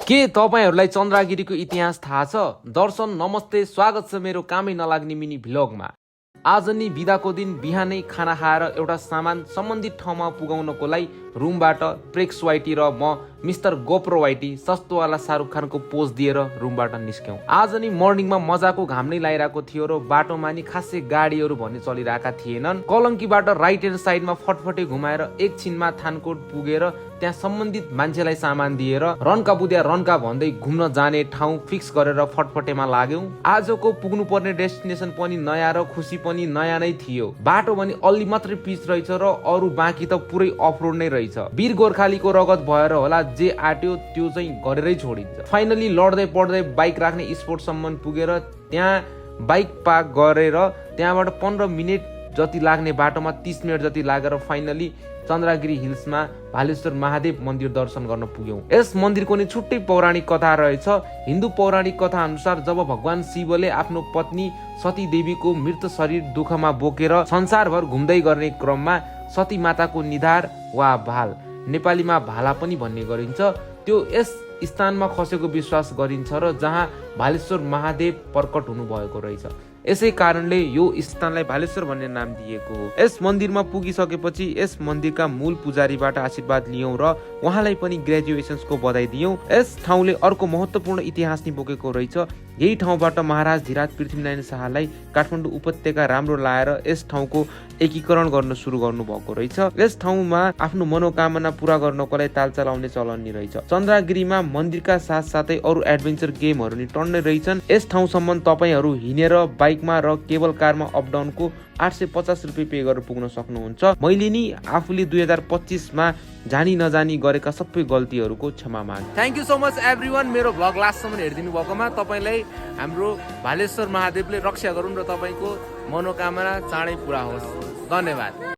के तपाईहरुलाई चन्द्रगिरीको इतिहास थाहा छ? दर्शन नमस्ते, स्वागत छ मेरो कामै नलाग्ने मिनी भ्लगमा। आज नि बिदाको दिन बिहानै खाना खाएर एउटा सामान सम्बन्धित ठाउँमा पुगाउनको लागि रुमबाट प्रेक्स वाइटी र म मिस्टर गोप्रो वाइटी सस्तोवाला शाहरुख खानको पोज दिएर रुमबाट निस्क्यौं। आज नि मर्निङमा मजाको घाम नै लागिरहेको थियो र बाटोमा नि खासै गाडीहरू भन्ने चलिरहेका थिएनन्। कलङ्कीबाट राइट ह्यान्ड साइडमा फटफटे घुमाएर एकछिनमा थानकोट पुगेर त्यहाँ सम्बन्धित मान्छेलाई सामान दिएर रन्का बुद्या रन्का भन्दै घुम्न जाने ठाउँ फिक्स गरेर फटफटेमा लाग्यौं। आजको पुग्नु पर्ने डेस्टिनेसन पनि नयाँ र खुसी पनि नयाँ नै थियो। बाटो पनि अलि मात्रै पिच रहेछ र अरू बाँकी त पुरै अफरोड नै रहेछ। वीर गोर्खालीको रगत भएर होला जे आट्यो त्यो चाहिँ गरेरै छोडिन्छ। फाइनली लड्दै पड्दै बाइक राख्ने स्पोर्टसम्म पुगेर त्यहाँ बाइक पार्क गरेर त्यहाँबाट 15 मिनेट जति लाग्ने बाटोमा 30 मिनेट जति लागेर फाइनली चन्द्रगिरी हिल्समा भालेश्वर महादेव मन्दिर दर्शन गर्न पुग्यौं। यस मन्दिरको नि छुट्टै पौराणिक कथा रहेछ। हिन्दू पौराणिक कथा अनुसार जब भगवान शिवले आफ्नो पत्नी सती देवीको मृत शरीर दुःखमा बोकेर संसारभर घुम्दै गर्ने क्रममा सती माताको निधार वा भाल, नेपालीमा भाला पनि भन्ने गरिन्छ, त्यो यस स्थानमा खसेको विश्वास गरिन्छ र जहाँ भालेश्वर महादेव प्रकट हुनु भएको रहेछ। यसै कारणले यो स्थानलाई भालेश्वर भन्ने नाम दिएको हो। यस मन्दिरमा पुगिसकेपछि यस मन्दिरका मूल पुजारीबाट आशीर्वाद लियौं र उहाँलाई पनि ग्रेजुएसनको बधाई दियौं। यस ठाउँले अर्को महत्त्वपूर्ण इतिहास नि बोकेको रहेछ। यही ठाउँबाट महाराज धीराज पृथ्वीनारायण शाहलाई काठमाडौँ उपत्यका राम्रो लाएर यस ठाउँको एकीकरण गर्न सुरु गर्नु भएको रहेछ। यस ठाउँमा आफ्नो मनोकामना पूरा गर्नको लागि ताल चलाउने चलन नि रहेछ। चन्द्रगिरीमा मन्दिरका साथसाथै अरू एडभेन्चर गेमहरू नि टन्नै रहेछन्। यस ठाउँसम्म तपाईहरू हिँडेर बाइकमा र केबल कारमा अप डाउनको 850 रुपियाँ पे गरेर पुग्न सक्नुहुन्छ। मैले नि आफूले 2025 मा जानी नजानी गरेका सबै गल्तीहरूको क्षमा माग्छु। Thank you so much everyone मेरो भ्लग लास्टसम्म हेरिदिनु भएकोमा। तपाईलाई हाम्रो भालेश्वर महादेवले रक्षा गरून् र तपाईको मनोकामना चाँडै पूरा होस्। धन्यवाद।